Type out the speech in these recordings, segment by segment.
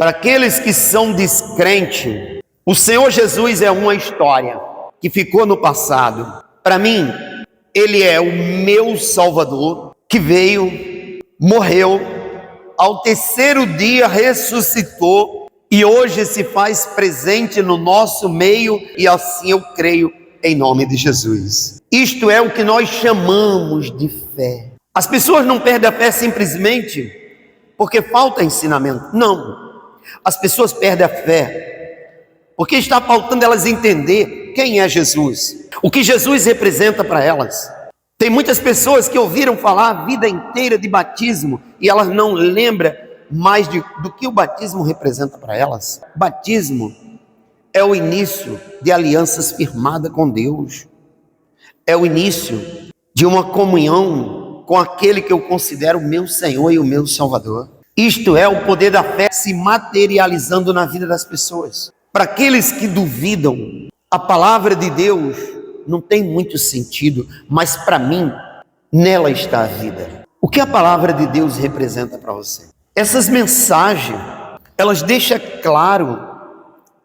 Para aqueles que são descrentes, o Senhor Jesus é uma história que ficou no passado. Para mim, Ele é o meu Salvador, que veio, morreu, ao terceiro dia ressuscitou e hoje se faz presente no nosso meio, e assim eu creio em nome de Jesus. Isto é o que nós chamamos de fé. As pessoas não perdem a fé simplesmente porque falta ensinamento. Não. As pessoas perdem a fé porque está faltando elas entender quem é Jesus, o que Jesus representa para elas. Tem muitas pessoas que ouviram falar a vida inteira de batismo e elas não lembram mais do que o batismo representa para elas. Batismo é o início de alianças firmadas com Deus. É o início de uma comunhão com aquele que eu considero o meu Senhor e o meu Salvador. Isto é o poder da fé se materializando na vida das pessoas. Para aqueles que duvidam, a palavra de Deus não tem muito sentido, mas para mim, nela está a vida. O que a palavra de Deus representa para você? Essas mensagens, elas deixam claro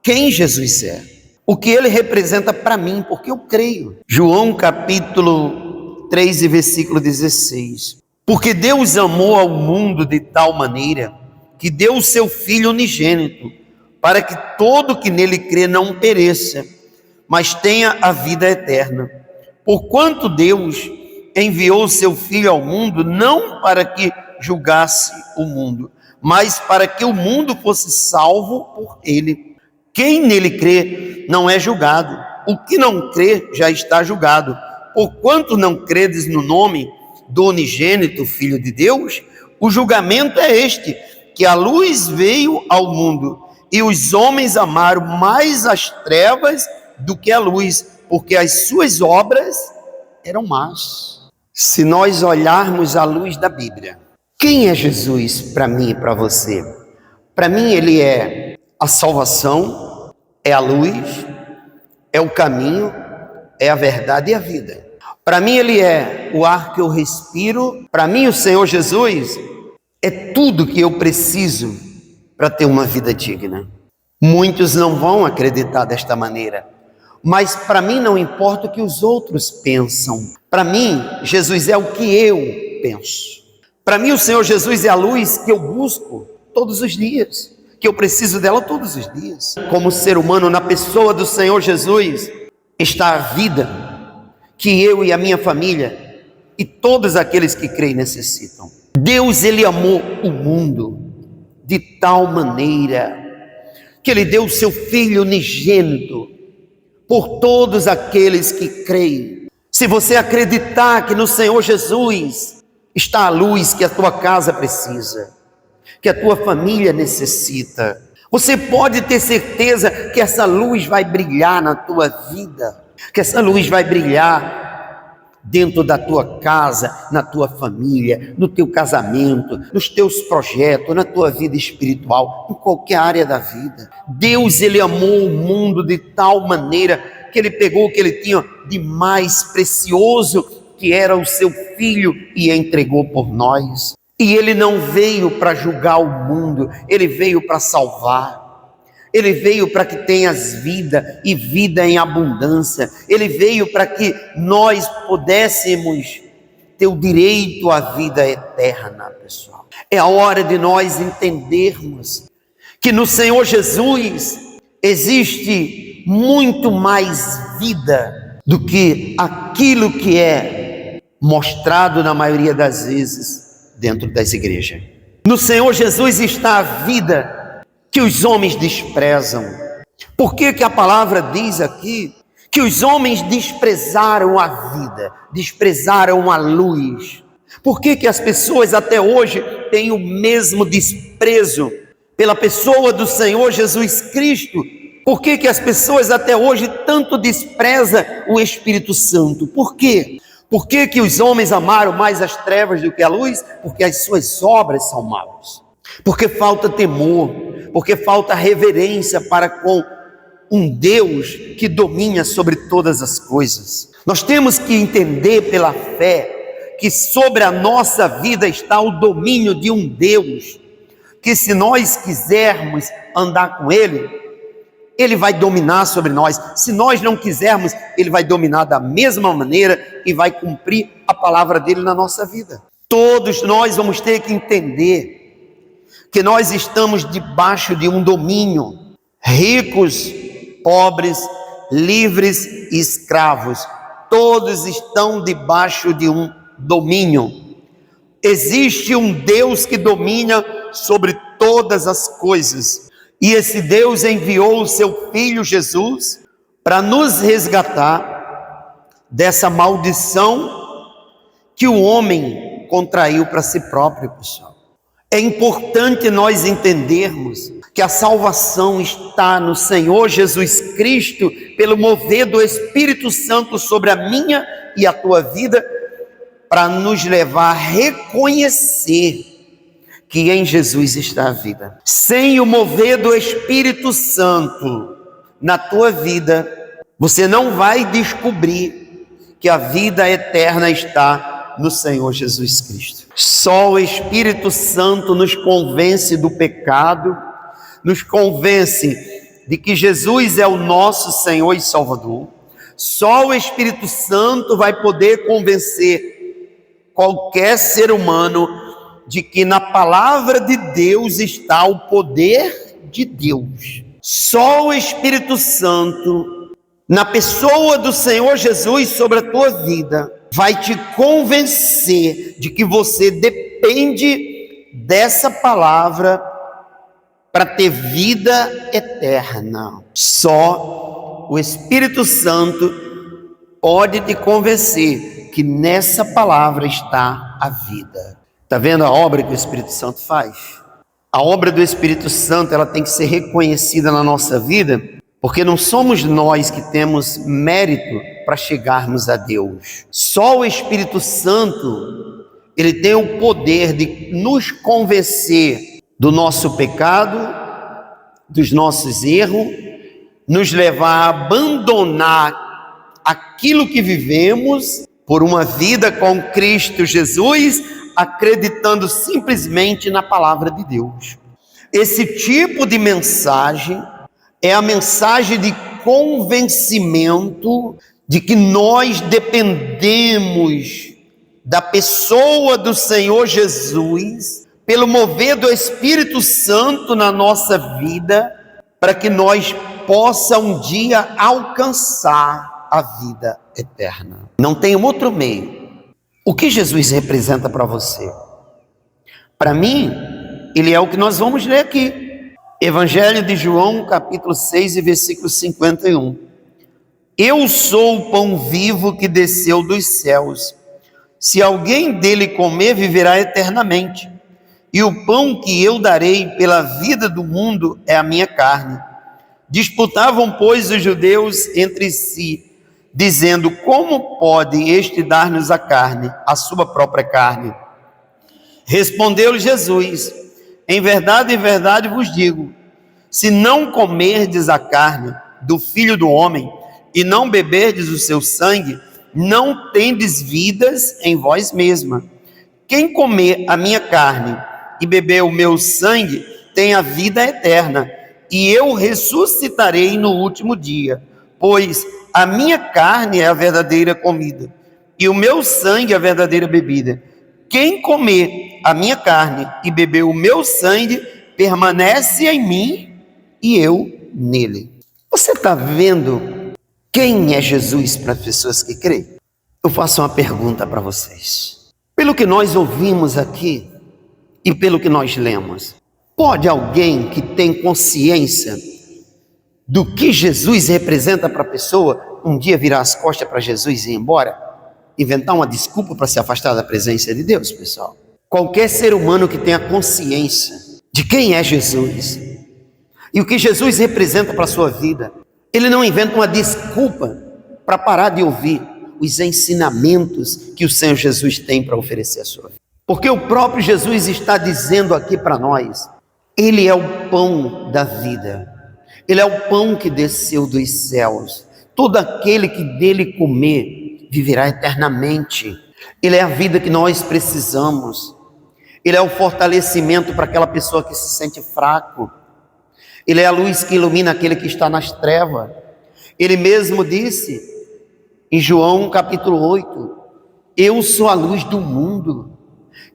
quem Jesus é, o que Ele representa para mim, porque eu creio. João capítulo 3 e versículo 16. Porque Deus amou ao mundo de tal maneira que deu o seu Filho unigênito, para que todo que nele crê não pereça, mas tenha a vida eterna. Porquanto Deus enviou o seu Filho ao mundo, não para que julgasse o mundo, mas para que o mundo fosse salvo por ele. Quem nele crê não é julgado, o que não crê já está julgado. Porquanto não credes no nome do unigênito Filho de Deus, o julgamento é este, que a luz veio ao mundo, e os homens amaram mais as trevas do que a luz, porque as suas obras eram más. Se nós olharmos à luz da Bíblia, quem é Jesus para mim e para você? Para mim Ele é a salvação, é a luz, é o caminho, é a verdade e a vida. Para mim Ele é o ar que eu respiro. Para mim o Senhor Jesus é tudo que eu preciso para ter uma vida digna. Muitos não vão acreditar desta maneira, mas para mim não importa o que os outros pensam. Para mim Jesus é o que eu penso. Para mim o Senhor Jesus é a luz que eu busco todos os dias, que eu preciso dela todos os dias. Como ser humano, na pessoa do Senhor Jesus está a vida que eu e a minha família e todos aqueles que creem necessitam. Deus, Ele amou o mundo de tal maneira que Ele deu o seu Filho unigênito por todos aqueles que creem. Se você acreditar que no Senhor Jesus está a luz que a tua casa precisa, que a tua família necessita, você pode ter certeza que essa luz vai brilhar na tua vida, que essa luz vai brilhar dentro da tua casa, na tua família, no teu casamento, nos teus projetos, na tua vida espiritual, em qualquer área da vida. Deus, Ele amou o mundo de tal maneira que Ele pegou o que Ele tinha de mais precioso, que era o seu Filho, e entregou por nós. E Ele não veio para julgar o mundo, Ele veio para salvar. Ele veio para que tenhas vida e vida em abundância. Ele veio para que nós pudéssemos ter o direito à vida eterna, pessoal. É a hora de nós entendermos que no Senhor Jesus existe muito mais vida do que aquilo que é mostrado na maioria das vezes dentro das igrejas. No Senhor Jesus está a vida que os homens desprezam. Por que que a palavra diz aqui que os homens desprezaram a vida, desprezaram a luz? Por que que as pessoas até hoje têm o mesmo desprezo pela pessoa do Senhor Jesus Cristo? Por que que as pessoas até hoje tanto desprezam o Espírito Santo? Por quê? Por que que os homens amaram mais as trevas do que a luz? Porque as suas obras são maus. Porque falta temor, porque falta reverência para com um Deus que domina sobre todas as coisas. Nós temos que entender pela fé que sobre a nossa vida está o domínio de um Deus que se nós quisermos andar com Ele, Ele vai dominar sobre nós. Se nós não quisermos, Ele vai dominar da mesma maneira e vai cumprir a palavra dEle na nossa vida. Todos nós vamos ter que entender que nós estamos debaixo de um domínio. Ricos, pobres, livres e escravos, todos estão debaixo de um domínio. Existe um Deus que domina sobre todas as coisas, e esse Deus enviou o seu Filho Jesus para nos resgatar dessa maldição que o homem contraiu para si próprio, pessoal. É importante nós entendermos que a salvação está no Senhor Jesus Cristo, pelo mover do Espírito Santo sobre a minha e a tua vida, para nos levar a reconhecer que em Jesus está a vida. Sem o mover do Espírito Santo na tua vida, você não vai descobrir que a vida eterna está no Senhor Jesus Cristo. Só o Espírito Santo nos convence do pecado, nos convence de que Jesus é o nosso Senhor e Salvador. Só o Espírito Santo vai poder convencer qualquer ser humano de que na palavra de Deus está o poder de Deus. Só o Espírito Santo, na pessoa do Senhor Jesus sobre a tua vida, vai te convencer de que você depende dessa palavra para ter vida eterna. Só o Espírito Santo pode te convencer que nessa palavra está a vida. Está vendo a obra que o Espírito Santo faz? A obra do Espírito Santo, ela tem que ser reconhecida na nossa vida, porque não somos nós que temos mérito para chegarmos a Deus. Só o Espírito Santo, ele tem o poder de nos convencer do nosso pecado, dos nossos erros, nos levar a abandonar aquilo que vivemos por uma vida com Cristo Jesus, acreditando simplesmente na palavra de Deus. Esse tipo de mensagem é a mensagem de convencimento de que nós dependemos da pessoa do Senhor Jesus, pelo mover do Espírito Santo na nossa vida, para que nós possamos um dia alcançar a vida eterna. Não tem outro meio. O que Jesus representa para você? Para mim, ele é o que nós vamos ler aqui. Evangelho de João, capítulo 6 e versículo 51. Eu sou o pão vivo que desceu dos céus. Se alguém dele comer, viverá eternamente. E o pão que eu darei pela vida do mundo é a minha carne. Disputavam, pois, os judeus entre si, dizendo: como pode este dar-nos a carne, a sua própria carne? Respondeu-lhe Jesus: em verdade vos digo, se não comerdes a carne do Filho do Homem e não beberdes o seu sangue, não tendes vidas em vós mesma. Quem comer a minha carne e beber o meu sangue tem a vida eterna, e eu ressuscitarei no último dia, pois a minha carne é a verdadeira comida, e o meu sangue é a verdadeira bebida. Quem comer a minha carne e beber o meu sangue, permanece em mim e eu nele. Você está vendo quem é Jesus para as pessoas que creem? Eu faço uma pergunta para vocês. Pelo que nós ouvimos aqui e pelo que nós lemos, pode alguém que tem consciência do que Jesus representa para a pessoa, um dia virar as costas para Jesus e ir embora? Inventar uma desculpa para se afastar da presença de Deus, pessoal? Qualquer ser humano que tenha consciência de quem é Jesus e o que Jesus representa para a sua vida, ele não inventa uma desculpa para parar de ouvir os ensinamentos que o Senhor Jesus tem para oferecer à sua vida. Porque o próprio Jesus está dizendo aqui para nós, ele é o pão da vida, ele é o pão que desceu dos céus. Todo aquele que dele comer viverá eternamente. Ele é a vida que nós precisamos. Ele é o fortalecimento para aquela pessoa que se sente fraco. Ele é a luz que ilumina aquele que está nas trevas. Ele mesmo disse em João capítulo 8, eu sou a luz do mundo.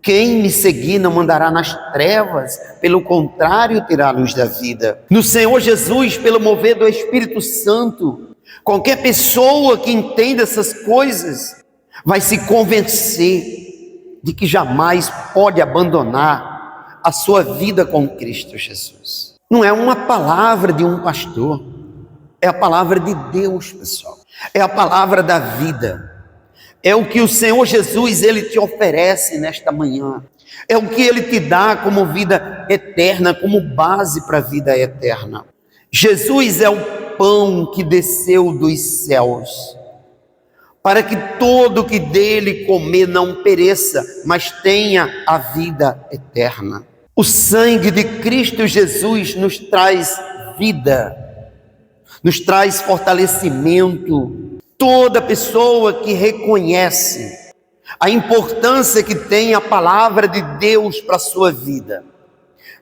Quem me seguir não andará nas trevas, pelo contrário, terá a luz da vida. No Senhor Jesus, pelo mover do Espírito Santo, qualquer pessoa que entenda essas coisas vai se convencer de que jamais pode abandonar a sua vida com Cristo Jesus. Não é uma palavra de um pastor, é a palavra de Deus, pessoal. É a palavra da vida. É o que o Senhor Jesus, Ele te oferece nesta manhã. É o que Ele te dá como vida eterna, como base para a vida eterna. Jesus é o pão que desceu dos céus, para que todo que dele comer não pereça, mas tenha a vida eterna. O sangue de Cristo Jesus nos traz vida, nos traz fortalecimento. Toda pessoa que reconhece a importância que tem a palavra de Deus para a sua vida,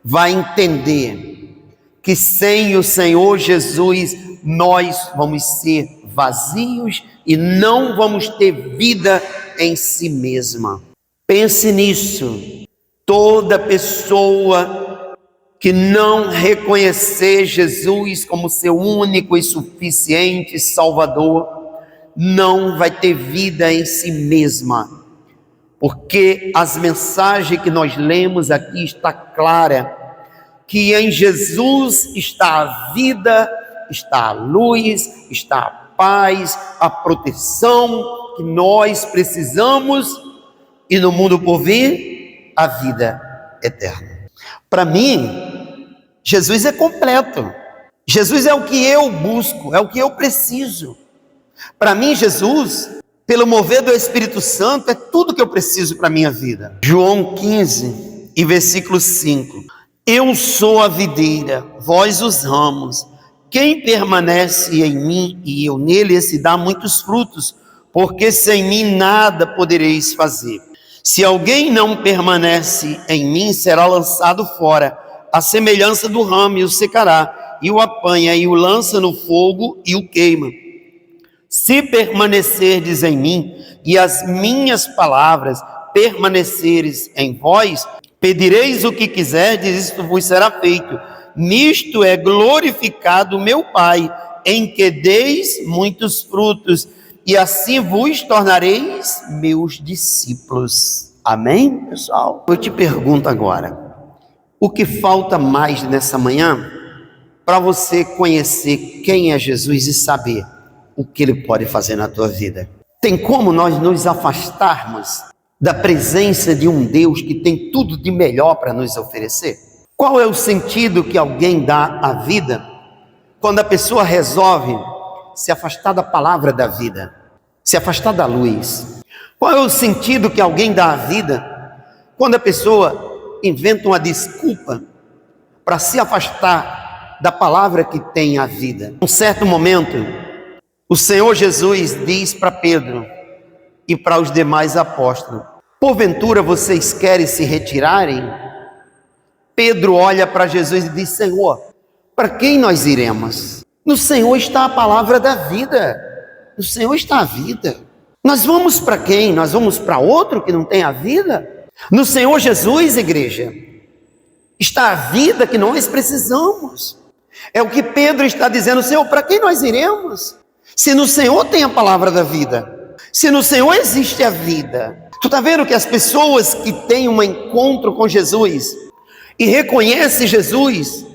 vai entender que sem o Senhor Jesus, nós vamos ser vazios e não vamos ter vida em si mesma. Pense nisso. Toda pessoa que não reconhecer Jesus como seu único e suficiente Salvador, não vai ter vida em si mesma, porque as mensagens que nós lemos aqui está clara, que em Jesus está a vida, está a luz, está a paz, a proteção que nós precisamos, e no mundo por vir, a vida eterna. Para mim, Jesus é completo. Jesus é o que eu busco, é o que eu preciso. Para mim, Jesus, pelo mover do Espírito Santo, é tudo que eu preciso para a minha vida. João 15, e versículo 5. Eu sou a videira, vós os ramos. Quem permanece em mim e eu nele, esse dá muitos frutos, porque sem mim nada podereis fazer. Se alguém não permanece em mim, será lançado fora, à semelhança do ramo, e o secará, e o apanha, e o lança no fogo, e o queima. Se permanecerdes em mim, e as minhas palavras permaneceres em vós, pedireis o que quiserdes, isto vos será feito. Nisto é glorificado meu Pai, em que deis muitos frutos, e assim vos tornareis meus discípulos. Amém, pessoal? Eu te pergunto agora, o que falta mais nessa manhã para você conhecer quem é Jesus e saber o que Ele pode fazer na tua vida? Tem como nós nos afastarmos da presença de um Deus que tem tudo de melhor para nos oferecer? Qual é o sentido que alguém dá à vida quando a pessoa resolve se afastar da palavra da vida, se afastar da luz? Qual é o sentido que alguém dá à vida quando a pessoa inventa uma desculpa para se afastar da palavra que tem a vida? Um certo momento, o Senhor Jesus diz para Pedro e para os demais apóstolos: porventura vocês querem se retirarem? Pedro olha para Jesus e diz: Senhor, para quem nós iremos? No Senhor está a palavra da vida, no Senhor está a vida. Nós vamos para quem? Nós vamos para outro que não tem a vida? No Senhor Jesus, igreja, está a vida que nós precisamos. É o que Pedro está dizendo: Senhor, para quem nós iremos? Se no Senhor tem a palavra da vida, se no Senhor existe a vida. Tu está vendo que as pessoas que têm um encontro com Jesus e reconhecem Jesus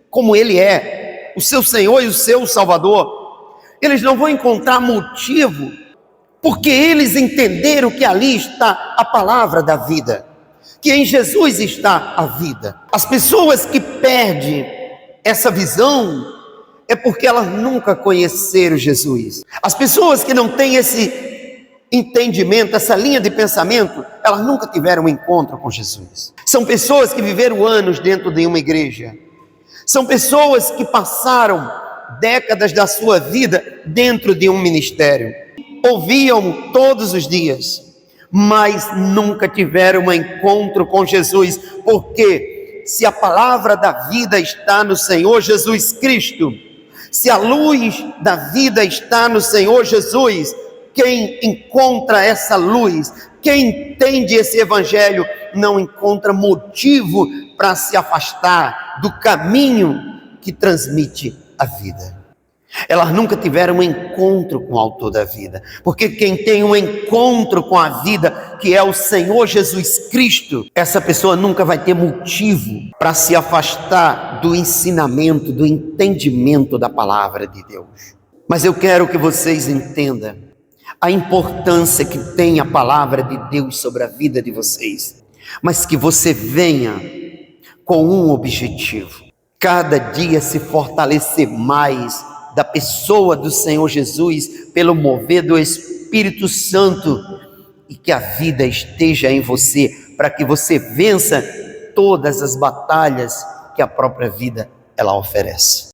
como Ele é, o seu Senhor e o seu Salvador, eles não vão encontrar motivo, porque eles entenderam que ali está a palavra da vida, que em Jesus está a vida. As pessoas que perdem essa visão é porque elas nunca conheceram Jesus. As pessoas que não têm esse entendimento, essa linha de pensamento, elas nunca tiveram um encontro com Jesus. São pessoas que viveram anos dentro de uma igreja, são pessoas que passaram décadas da sua vida dentro de um ministério, ouviam todos os dias, mas nunca tiveram um encontro com Jesus, porque se a palavra da vida está no Senhor Jesus Cristo, se a luz da vida está no Senhor Jesus, quem encontra essa luz, quem entende esse evangelho, não encontra motivo para se afastar do caminho que transmite a vida. Elas nunca tiveram um encontro com o autor da vida, porque quem tem um encontro com a vida, que é o Senhor Jesus Cristo, essa pessoa nunca vai ter motivo para se afastar do ensinamento, do entendimento da palavra de Deus. Mas eu quero que vocês entendam a importância que tem a palavra de Deus sobre a vida de vocês, mas que você venha com um objetivo: cada dia se fortalecer mais da pessoa do Senhor Jesus, pelo mover do Espírito Santo, e que a vida esteja em você, para que você vença todas as batalhas que a própria vida ela oferece.